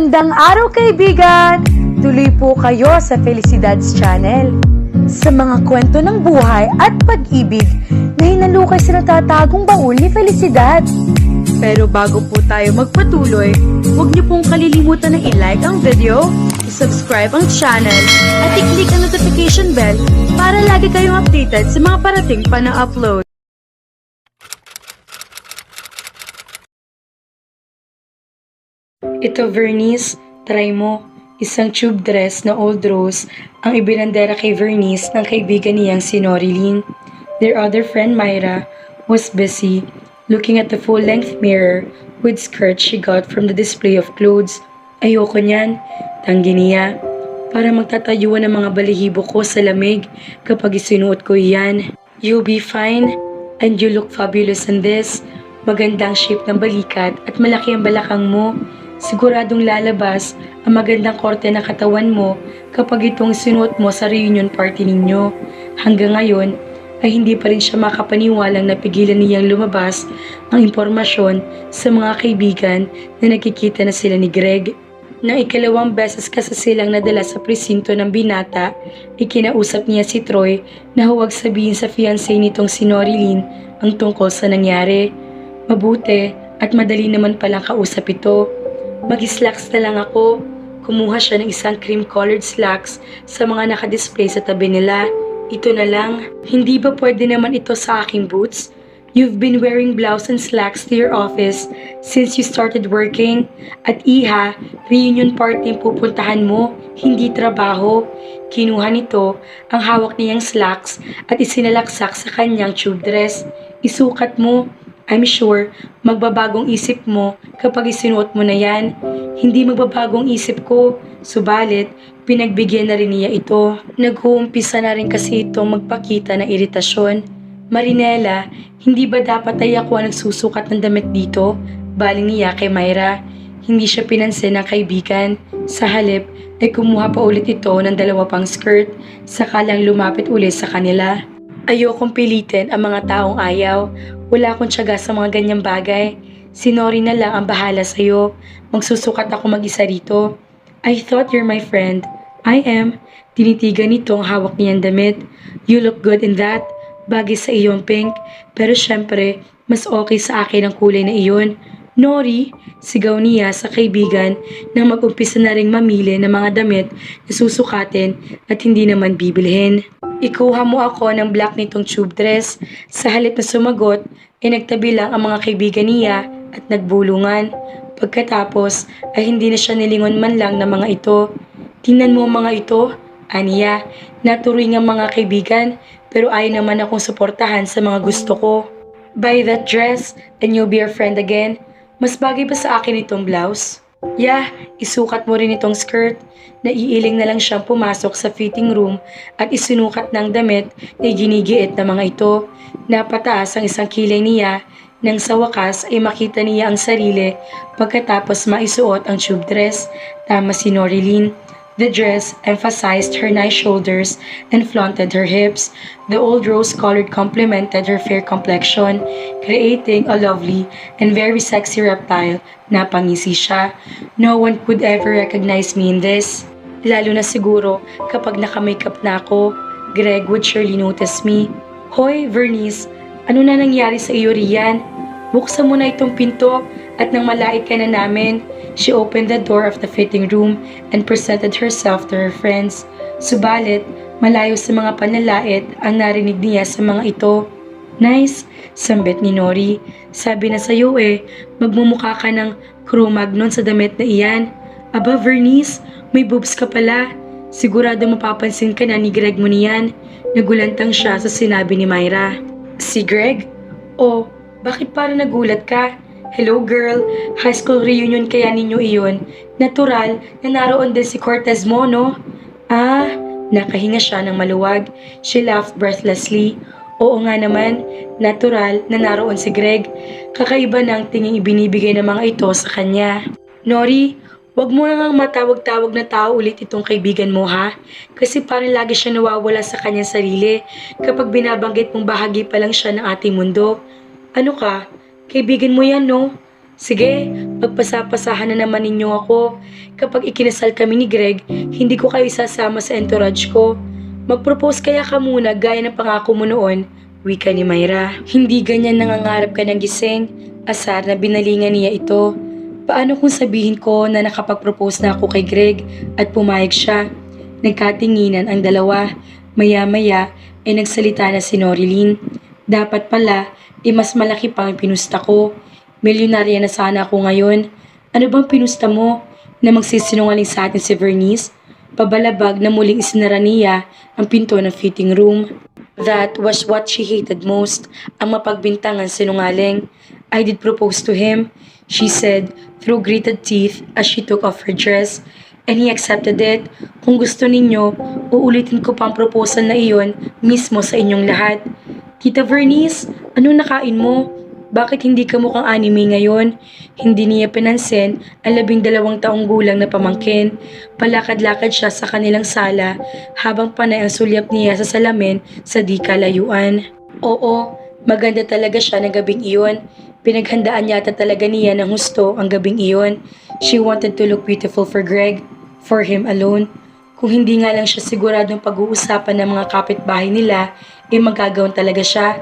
Magandang araw kaibigan! Tuloy po kayo sa Felicidad's Channel. Sa mga kwento ng buhay at pag-ibig na hinalukay sa natatagong baul ni Felicidad. Pero bago po tayo magpatuloy, huwag niyo pong kalilimutan na i-like ang video, i-subscribe ang channel, at i-click ang notification bell para lagi kayong updated sa mga parating pa na upload. Ito, Vernice, try mo. Isang tube dress na old rose ang ibinandera kay Vernice ng kaibigan niyang si Norilyn. Their other friend Myra was busy looking at the full-length mirror with skirt she got from the display of clothes. Ayoko niyan, tanggi niya. Para magtatayuan ng mga balihibo ko sa lamig kapag isinuot ko iyan. You'll be fine and you look fabulous in this. Magandang shape ng balikat at malaki ang balakang mo. Siguradong lalabas ang magandang korte ng katawan mo kapag itong sinuot mo sa reunion party ninyo. Hanggang ngayon ay hindi pa rin siya makapaniwalang napigilan niyang lumabas ang impormasyon sa mga kaibigan na nakikita na sila ni Greg. Nang ikalawang beses kasi silang nadala sa presinto ng binata, ikinausap niya si Troy na huwag sabihin sa fiancé nitong si Norilyn ang tungkol sa nangyari. Mabuti at madali naman palang kausap ito. Mag-slacks na lang ako. Kumuha siya ng isang cream-colored slacks sa mga nakadisplay sa tabi nila. Ito na lang. Hindi ba pwede naman ito sa aking boots? You've been wearing blouse and slacks to your office since you started working. At iha, reunion party ang pupuntahan mo, hindi trabaho. Kinuha nito ang hawak niyang slacks at isinalaksak sa kanyang tube dress. Isukat mo. I'm sure, magbabagong isip mo kapag isinuot mo na yan. Hindi magbabagong isip ko, subalit, pinagbigyan na rin niya ito. Nag-uumpisa na rin kasi itong magpakita ng iritasyon. Marinela, hindi ba dapat ay ako ang nagsusukat ng damit dito? Baling niya kay Myra. Hindi siya pinansin ng kaibigan. Sa halip, ay kumuha pa ulit ito ng dalawa pang skirt, saka lang lumapit ulit sa kanila. Ayokong pilitin ang mga taong ayaw. Wala akong tiyaga sa mga ganyang bagay. Si Nori na lang ang bahala sa'yo. Magsusukat ako mag-isa rito. I thought you're my friend. I am. Tinitigan nito ang hawak niyang damit. You look good in that. Bagay sa iyong pink. Pero syempre, mas okay sa akin ang kulay na iyon. Nori, sigaw niya sa kaibigan nang mag-umpisa na ring mamili ng mga damit na susukatin at hindi naman bibilhin. Ikuha mo ako ng black nitong tube dress. Sa halip na sumagot, ay nagtabi lang ang mga kaibigan niya at nagbulungan. Pagkatapos ay hindi na siya nilingon man lang ng mga ito. Tingnan mo mga ito, aniya, natuloy ng mga kaibigan pero ayaw naman akong suportahan sa mga gusto ko. Buy that dress and you'll be our friend again. Mas bagay ba sa akin itong blouse? Yeah, isukat mo rin itong skirt. Naiiling na lang siyang pumasok sa fitting room at isinukat ng damit na ginigiit ng mga ito. Napataas ang isang kilay niya nang sa wakas ay makita niya ang sarili pagkatapos maisuot ang tube dress. Tama si Norilyn. The dress emphasized her nice shoulders and flaunted her hips. The old rose-colored complemented her fair complexion, creating a lovely and very sexy reptile na pangisi siya. No one could ever recognize me in this. Lalo na siguro kapag naka-makeup na ako. Greg would surely notice me. Hoy, Vernice, ano na nangyari sa iyo riyan? Buksan mo na itong pinto at nang malait ka na namin. She opened the door of the fitting room and presented herself to her friends. Subalit, malayo sa mga panlalait ang narinig niya sa mga ito. Nice, sambit ni Nori. Sabi na sa'yo magmumukha ka ng Cro-Magnon sa damit na iyan. Aba Vernice, may boobs ka pala. Sigurado mapapansin ka na ni Greg mo niyan. Nagulantang siya sa sinabi ni Myra. Si Greg? Oh, bakit parang nagulat ka? Hello girl, high school reunion kaya ninyo iyon. Natural na naroon din si Cortez mo, no? Ah, nakahinga siya ng maluwag. She laughed breathlessly. Oo nga naman, natural na naroon si Greg. Kakaiba ng tingin ibinibigay ng mga ito sa kanya. Nori, wag mo nang matawag-tawag na tao ulit itong kaibigan mo ha? Kasi parang lagi siya nawawala sa kanyang sarili kapag binabanggit mong bahagi pa lang siya ng ating mundo. Ano ka? Kaibigan mo yan, no? Sige, magpasapasahan na naman ninyo ako. Kapag ikinasal kami ni Greg, hindi ko kayo isasama sa entourage ko. Mag-propose kaya ka muna gaya ng pangako mo noon, wika ni Myra. Hindi ganyan nangangarap ka ng gising. Asar na binalingan niya ito. Paano kung sabihin ko na nakapag-propose na ako kay Greg at pumayag siya? Nagkatinginan ang dalawa. Maya-maya ay nagsalita na si Norilyn. Dapat pala, mas malaki pang pinusta ko. Milyonarya na sana ako ngayon. Ano bang pinusta mo? Na magsisinungaling sa atin si Vernice? Pabalabag na muling isinara niya ang pinto ng fitting room. That was what she hated most, ang mapagbintangan sinungaling. I did propose to him, she said through gritted teeth as she took off her dress. And he accepted it. Kung gusto ninyo, uulitin ko pa ang proposal na iyon mismo sa inyong lahat. Tita Vernice, anong nakain mo? Bakit hindi ka mukhang anime ngayon? Hindi niya pinansin ang 12 taong gulang na pamangkin. Palakad-lakad siya sa kanilang sala habang panay ang sulyap niya sa salamin sa di kalayuan. Oo, maganda talaga siya ng gabing iyon. Pinaghandaan yata talaga niya ng husto ang gabing iyon. She wanted to look beautiful for Greg, for him alone. Kung hindi nga lang siya siguradong pag-uusapan ng mga kapitbahay nila, magagawin talaga siya.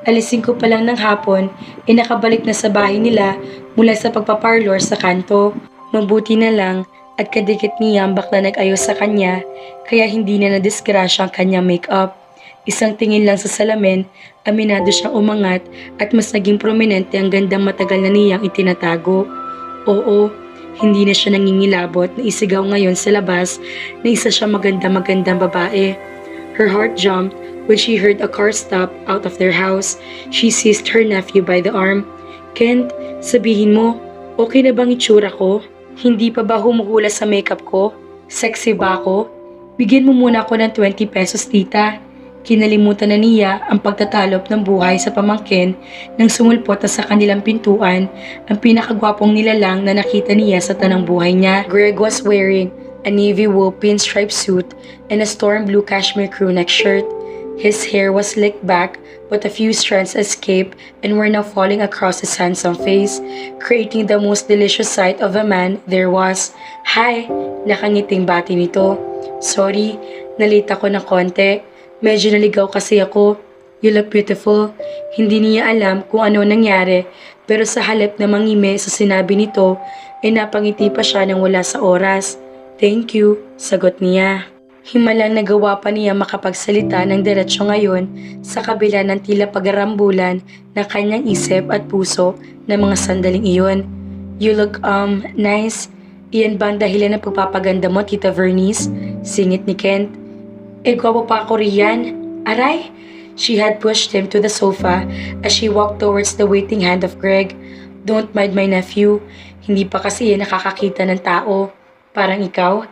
Alisin ko pa lang ng hapon, nakabalik na sa bahay nila mula sa pagpaparlor sa kanto. Mabuti na lang at kadikit niya ang bakla nag-ayos sa kanya, kaya hindi na nadisgrasya ang kanyang make-up. Isang tingin lang sa salamin, aminado siyang umangat at mas naging prominente ang gandang matagal na niyang itinatago. Oo, hindi na siya nangingilabot na isigaw ngayon sa labas na isa siyang magandang babae. Her heart jumped when she heard a car stop out of their house. She seized her nephew by the arm. Kent, sabihin mo, okay na bang itsura ko? Hindi pa ba humuhula sa makeup ko? Sexy ba ako? Bigyan mo muna ako ng 20 pesos, tita. Kinalimutan na niya ang pagtatalop ng buhay sa pamangkin nang sumulpot na sa kanilang pintuan ang pinakagwapong nilalang na nakita niya sa tanang buhay niya. Greg was wearing a navy wool pinstripe suit and a storm blue cashmere crewneck shirt. His hair was slicked back, but a few strands escaped and were now falling across his handsome face, creating the most delicious sight of a man there was. Hi! Nakangiting bati nito. Sorry, nalita ko ng konti. Medyo naligaw kasi ako. You look beautiful. Hindi niya alam kung ano nangyari, pero sa halip na mangime sa sinabi nito, napangiti pa siya nang wala sa oras. Thank you, sagot niya. Himalang nagawa pa niya makapagsalita ng diretsyo ngayon sa kabila ng tila pagarambulan ng kanyang isip at puso ng mga sandaling iyon. You look, nice. Iyan ba ang dahilan ng pagpapaganda mo, Tita Vernice? Singit ni Kent. Gwapo pa ako riyan. Aray! She had pushed him to the sofa as she walked towards the waiting hand of Greg. Don't mind my nephew. Hindi pa kasi nakakakita ng tao. Parang ikaw.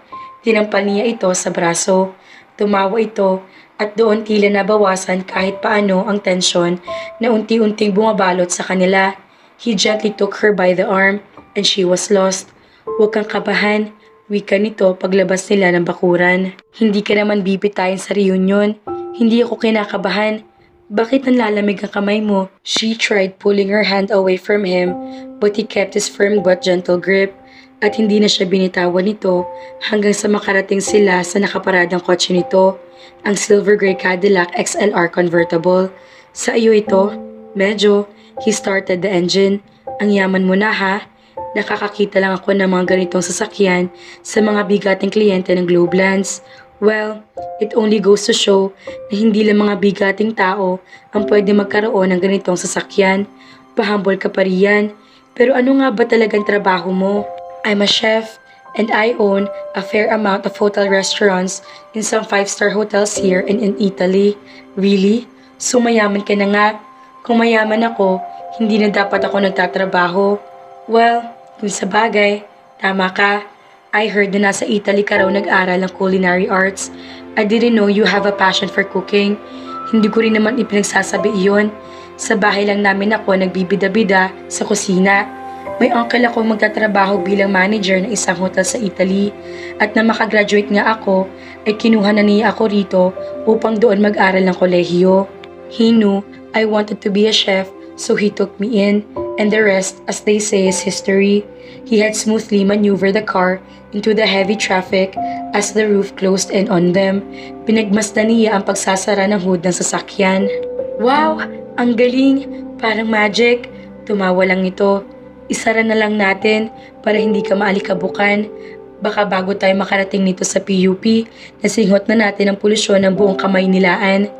Tinampal niya ito sa braso. Tumawa ito at doon tila nabawasan kahit paano ang tensyon na unti-unting bumabalot sa kanila. He gently took her by the arm and she was lost. Huwag kang kabahan, wika nito paglabas nila ng bakuran. Hindi ka naman bibitayin sa reunion. Hindi ako kinakabahan. Bakit nanlalamig ang kamay mo? She tried pulling her hand away from him but he kept his firm but gentle grip. At hindi na siya binitawan nito hanggang sa makarating sila sa nakaparadang kotse nito, ang silver gray Cadillac XLR convertible. Sa iyo ito? Medyo. He started the engine. Ang yaman mo na ha? Nakakakita lang ako ng mga ganitong sasakyan sa mga bigating kliyente ng Globelands. Well, it only goes to show na hindi lang mga bigating tao ang pwede magkaroon ng ganitong sasakyan. Pahambol ka pa riyan. Pero ano nga ba talagang trabaho mo? I'm a chef and I own a fair amount of hotel restaurants in some 5-star hotels here and in Italy. Really? So mayaman ka na nga? Kung mayaman ako, hindi na dapat ako nagtatrabaho. Well, kung sa bagay, tama ka. I heard na nasa Italy ka raw nag-aral ng culinary arts. I didn't know you have a passion for cooking. Hindi ko rin naman ipinagsasabi iyon. Sa bahay lang namin ako nagbibida-bida sa kusina. May uncle ako magtatrabaho bilang manager ng isang hotel sa Italy at na makagraduate nga ako ay kinuha na niya ako rito upang doon mag-aral ng kolehiyo. He knew I wanted to be a chef so he took me in and the rest, as they say, is history. He had smoothly maneuvered the car into the heavy traffic as the roof closed in on them. Pinagmasdan niya ang pagsasara ng hood ng sasakyan. Wow! Ang galing! Parang magic! Tumawa lang ito. Isara na lang natin para hindi ka maalikabukan. Baka bago tayo makarating nito sa PUP, nasinghot na natin ang polusyon ng buong kamay nilaan.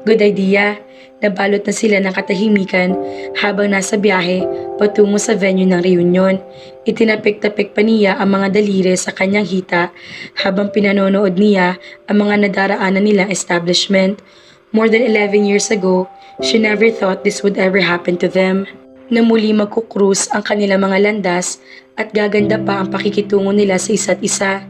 Good idea. Nabalot na sila ng katahimikan habang nasa biyahe patungo sa venue ng reunion. Itinapik-tapik pa niya ang mga daliri sa kanyang hita habang pinanonood niya ang mga nadaraanan nilang establishment. More than 11 years ago, she never thought this would ever happen to them. Na muli magkukrus ang kanilang mga landas at gaganda pa ang pakikitungo nila sa isa't isa.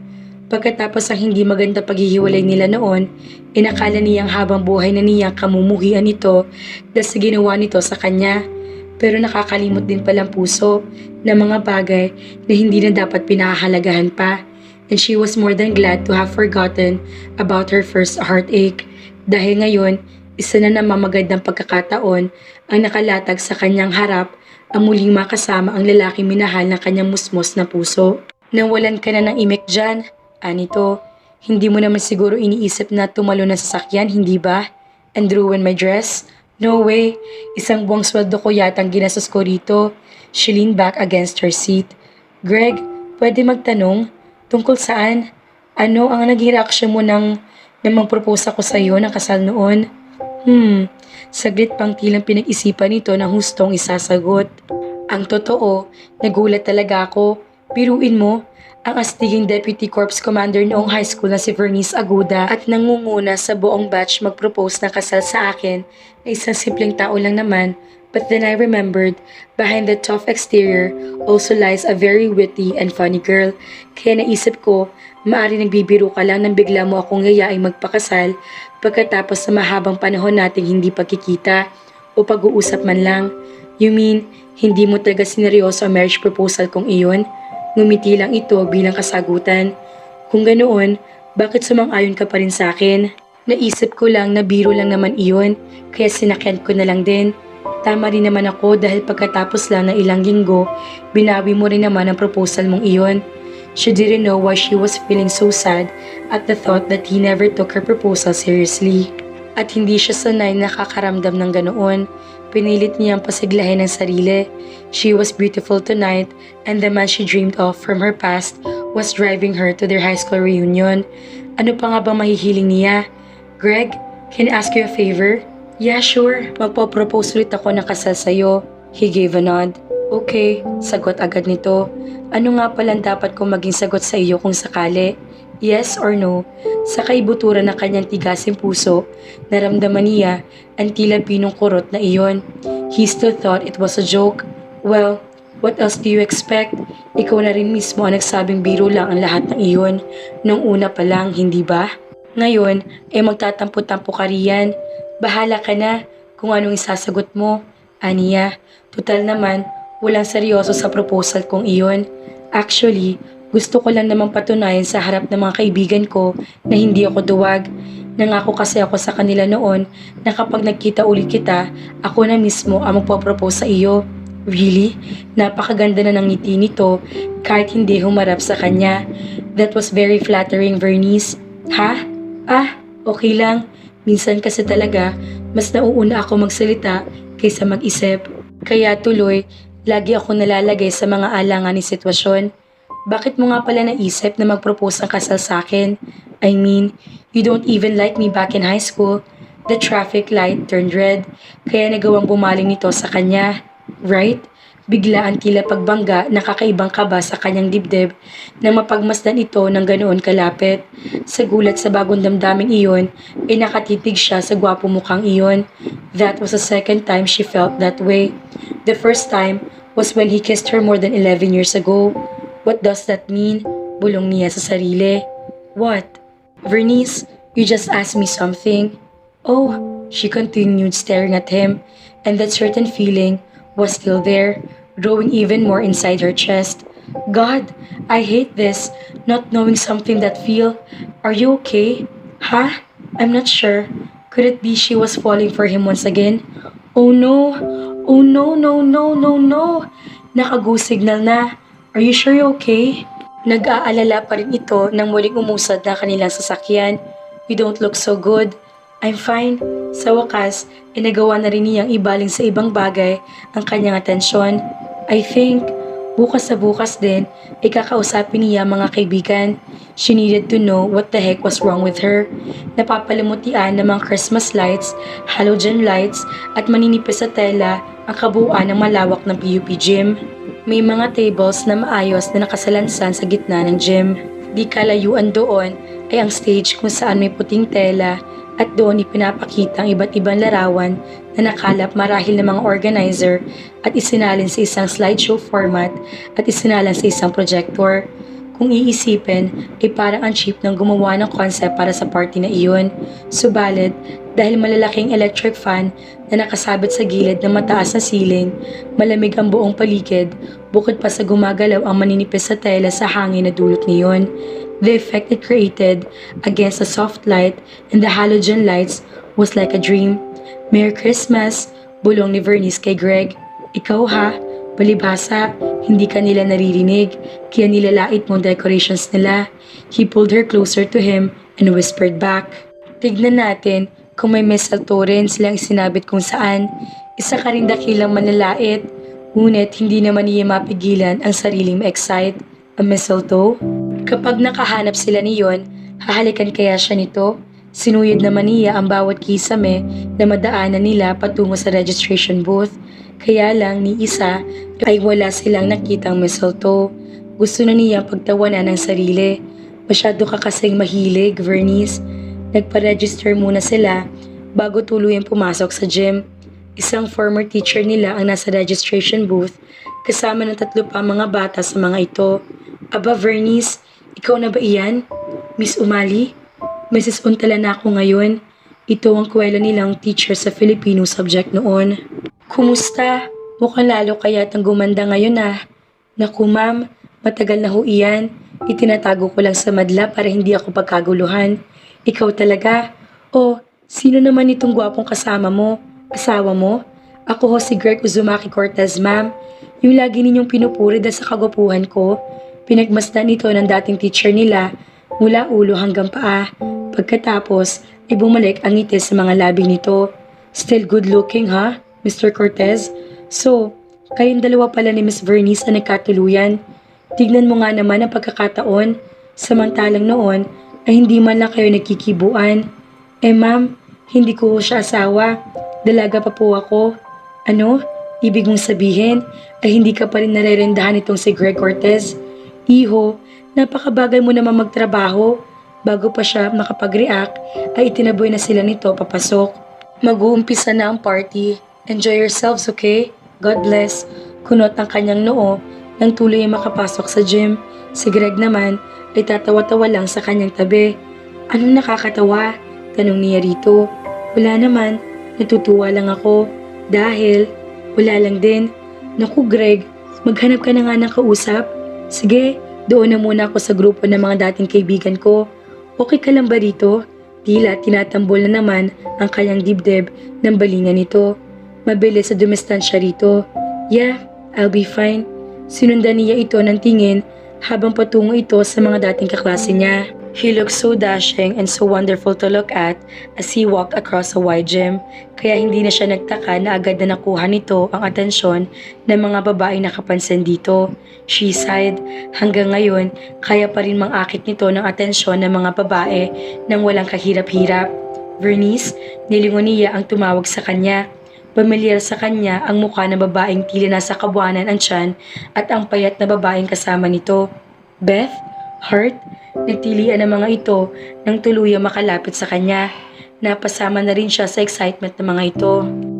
Pagkatapos ang hindi maganda paghihiwalay nila noon, inakala niyang habang buhay na niyang kamumuhian ito dahil sa ginawa nito sa kanya. Pero nakakalimot din palang puso na mga bagay na hindi na dapat pinahahalagahan pa. And she was more than glad to have forgotten about her first heartache. Dahil ngayon, isa na namang magandang pagkakataon ang nakalatag sa kanyang harap ang muling makasama ang lalaking minahal ng kanyang musmos na puso. Nawalan ka na ng imik dyan. Anito, hindi mo naman siguro iniisip na tumalo na sasakyan, hindi ba? And ruin my dress? No way. Isang buwang sweldo ko yatang ginastos ko rito. She leaned back against her seat. Greg, pwede magtanong? Tungkol saan? Ano ang naging reaksyon mo nang propose ako sa iyo ng kasal noon? Saglit pang tilang pinag-isipan nito na hustong isasagot. Ang totoo, nagulat talaga ako. Biruin mo, ang astiging Deputy Corps Commander noong high school na si Vernice Aguda at nangunguna sa buong batch mag-propose ng kasal sa akin na isang simpleng tao lang naman. But then I remembered, behind the tough exterior also lies a very witty and funny girl. Kaya naisip ko, maari nagbibiro ka lang nang bigla mo akong yayaing magpakasal pagkatapos sa mahabang panahon nating hindi pagkikita o pag-uusap man lang. You mean, hindi mo talaga sineryoso ang marriage proposal kong iyon? Ngumiti lang ito bilang kasagutan. Kung ganoon, bakit sumang-ayon ka pa rin sa akin? Naisip ko lang na biro lang naman iyon, kaya sinakyan ko na lang din. Tama rin naman ako dahil pagkatapos lang ng ilang linggo, binawi mo rin naman ang proposal mong iyon. She didn't know why she was feeling so sad at the thought that he never took her proposal seriously. At hindi siya sanay nakakaramdam ng ganoon. Pinilit niyang pasiglahin ang sarili. She was beautiful tonight and the man she dreamed of from her past was driving her to their high school reunion. Ano pa nga bang mahihiling niya? Greg, can I ask you a favor? Yeah, sure. Magpo-propose ulit ako ng kasal sa'yo. He gave a nod. Okay, sagot agad nito. Ano nga palang dapat kong maging sagot sa iyo kung sakali? Yes or no? Sa kaibuturan ng kanyang tigasing puso, naramdaman niya ang tila pinong kurot na iyon. He still thought it was a joke. Well, what else do you expect? Ikaw na rin mismo ang nagsabing biro lang ang lahat ng iyon. Nung una pa lang, hindi ba? Ngayon, magtatampo-tampo ka riyan. Bahala ka na kung anong isasagot mo. Aniya, total naman, walang seryoso sa proposal kong iyon. Actually, gusto ko lang namang patunayan sa harap ng mga kaibigan ko na hindi ako duwag. Nangako kasi ako sa kanila noon na kapag nagkita ulit kita, ako na mismo ang magpo-propose sa iyo. Really? Napakaganda na ng ngiti nito kahit hindi humarap sa kanya. That was very flattering, Vernice. Ha? Okay lang. Minsan kasi talaga, mas nauuna ako magsalita kaysa mag-isip. Kaya tuloy, lagi ako nalalagay sa mga alangan ni sitwasyon. Bakit mo nga pala naisip na mag-propose ng kasal sa akin? I mean, you don't even like me back in high school. The traffic light turned red, kaya nagawang bumaling nito sa kanya. Right? Bigla ang tila pagbangga na kakaibang kaba sa kanyang dibdib nang mapagmasdan ito ng ganoon kalapit. Sa gulat sa bagong damdaming iyon, nakatitig siya sa gwapo mukhang iyon. That was the second time she felt that way. The first time was when he kissed her more than 11 years ago. What does that mean? Bulong niya sa sarili. What? Vernice, you just asked me something. Oh, she continued staring at him, and that certain feeling was still there, growing even more inside her chest. God, I hate this, not knowing something that feel. Are you okay? Huh? I'm not sure. Could it be she was falling for him once again? Oh no! Oh no, no, no, no, no. Naka-go signal na. Are you sure you're okay? Nag-aalala pa rin ito nang muling umusad na kanilang sasakyan. You don't look so good. I'm fine. Sa wakas, nagawa na rin niyang ibaling sa ibang bagay ang kanyang atensyon. I think, bukas sa bukas din, kakausapin niya mga kaibigan. She needed to know what the heck was wrong with her. Napapalamutian ng mga Christmas lights, halogen lights, at maninipis sa tela ang kabuuan ng malawak ng PUP gym. May mga tables na maayos na nakasalansan sa gitna ng gym. Di kalayuan doon ay ang stage kung saan may puting tela at doon ipinapakita ang iba't ibang larawan na nakalap marahil ng mga organizer at isinalin sa isang slideshow format at isinalin sa isang projector. Kung iisipin, ay parang ang cheap ng gumawa ng concept para sa party na iyon. Subalit, dahil malalaking electric fan na nakasabit sa gilid ng mataas na ceiling, malamig ang buong paligid, bukod pa sa gumagalaw ang maninipis sa tela sa hangin na dulot niyon. The effect it created against the soft light and the halogen lights was like a dream. Merry Christmas, bulong ni Vernice kay Greg. Ikaw ha? Palibhasa, hindi ka nila naririnig, kaya nilalait mo decorations nila. He pulled her closer to him and whispered back. Tignan natin kung may mistletoe rin silang isinabit kung saan. Isa ka rin dakilang manlalait, ngunit hindi naman niya mapigilan ang sariling ma-excite. A mistletoe? Kapag nakahanap sila niyon, hahalikan kaya siya nito? Sinuyod naman niya ang bawat kisame na madaanan nila patungo sa registration booth. Kaya lang ni isa ay wala silang nakitang mistletoe. Gusto na niya pagtawanan ng sarili. Masyado ka kasing mahilig, Vernice. Nagpa-register muna sila bago tuluyang pumasok sa gym. Isang former teacher nila ang nasa registration booth kasama ng 3 pa mga bata sa mga ito. Aba Vernice, ikaw na ba iyan? Miss Umali? Mrs. Untala na ako ngayon. Ito ang kwela nilang teacher sa Filipino subject noon. Kumusta? Mukhang lalo kayatang gumanda ngayon ah. Naku ma'am, matagal na ho iyan. Itinatago ko lang sa madla para hindi ako pagkaguluhan. Ikaw talaga? Oh, sino naman itong gwapong kasama mo? Asawa mo? Ako ho si Greg Uzumaki Cortez ma'am. Yung lagi ninyong pinupuri dahil sa kagwapuhan ko. Pinagmasdan ito ng dating teacher nila mula ulo hanggang paa. Pagkatapos ay bumalik ang ngiti sa mga labi nito. Still good looking ha? Mr. Cortez? So, kayong dalawa pala ni Miss Vernice ang nagkatuluyan. Tignan mo nga naman ang pagkakataon. Samantalang noon ay hindi man lang kayo nagkikibuan. Eh ma'am, hindi ko siya asawa. Dalaga pa po ako. Ano? Ibig mong sabihin ay hindi ka pa rin narerendahan itong si Greg Cortez? Iho, napakabagal mo naman magtrabaho. Bago pa siya makapag-react ay itinaboy na sila nito papasok. Mag-uumpisa na ang party. Enjoy yourselves, okay? God bless. Kunot ang kanyang noo nang tuloy ay makapasok sa gym. Si Greg naman ay tatawa-tawa lang sa kanyang tabi. Anong nakakatawa? Tanong niya rito. Wala naman. Natutuwa lang ako. Dahil, wala lang din. Naku Greg, maghanap ka na nga ng kausap. Sige, doon na muna ako sa grupo ng mga dating kaibigan ko. Okay ka lang ba rito? Tila tinatambol na naman ang kanyang dibdib ng balingan nito. Mabilis sa dumistansya rito. Yeah, I'll be fine. Sinundan niya ito ng tingin habang patungo ito sa mga dating kaklase niya. He looked so dashing and so wonderful to look at as he walked across a wide gym. Kaya hindi na siya nagtaka na agad na nakuha nito ang atensyon ng mga babaeng nakapansin dito. She sighed. Hanggang ngayon, kaya pa rin mangakit nito ng atensyon ng mga babae nang walang kahirap-hirap. Vernice, nilingon niya ang tumawag sa kanya. Pamilyar sa kanya ang mukha ng babaeng tila nasa kabuanan ang tiyan at ang payat na babaeng kasama nito. Beth? Hart? Nagtilian ang mga ito nang tuluyang makalapit sa kanya. Napasama na rin siya sa excitement ng mga ito.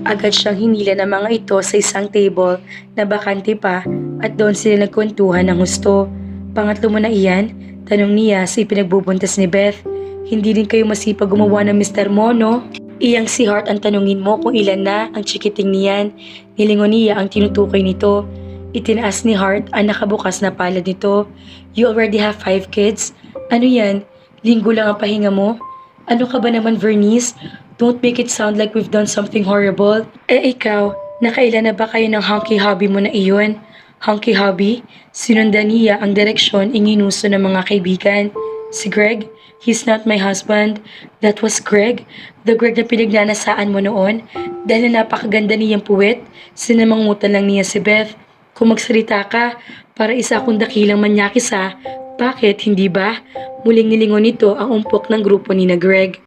Agad siyang hinila ng mga ito sa isang table na bakante pa at doon sila nagkwentuhan ng husto. Pangatlo mo na iyan? Tanong niya sa ipinagbubuntas ni Beth. Hindi rin kayo masipag gumawa ng Mr. Mo, no? Iyang si Hart ang tanungin mo kung ilan na ang chikiting niyan. Nilingon niya ang tinutukoy nito. Itinaas ni Hart ang nakabukas na palad nito. You already have 5 kids? Ano yan? Linggo lang ang pahinga mo? Ano ka ba naman Vernice? Don't make it sound like we've done something horrible. Eh ikaw, Nakailan na ba kayo ng hunky hobby mo na iyon? Hunky hobby? Sinundan niya ang direksyon inginuso ng mga kaibigan. Si Greg? He's not my husband. That was Greg? The Greg na pinagnanasaan mo noon? Dahil na napakaganda niyang puwet, sinamangutan lang niya si Beth. Kung magsalita ka, para isa akong dakilang manyakis ha. Bakit, hindi ba? Muling nilingon nito ang umpok ng grupo ni na Greg.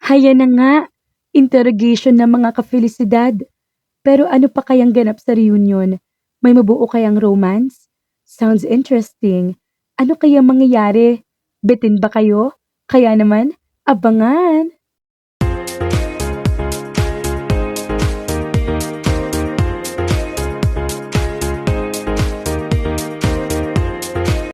Haya na nga, interrogation ng mga kafelisidad. Pero ano pa kayang ganap sa reunion? May mabuo kayang romance? Sounds interesting. Ano kaya mangyayari? Bitin ba kayo? Kaya naman, abangan!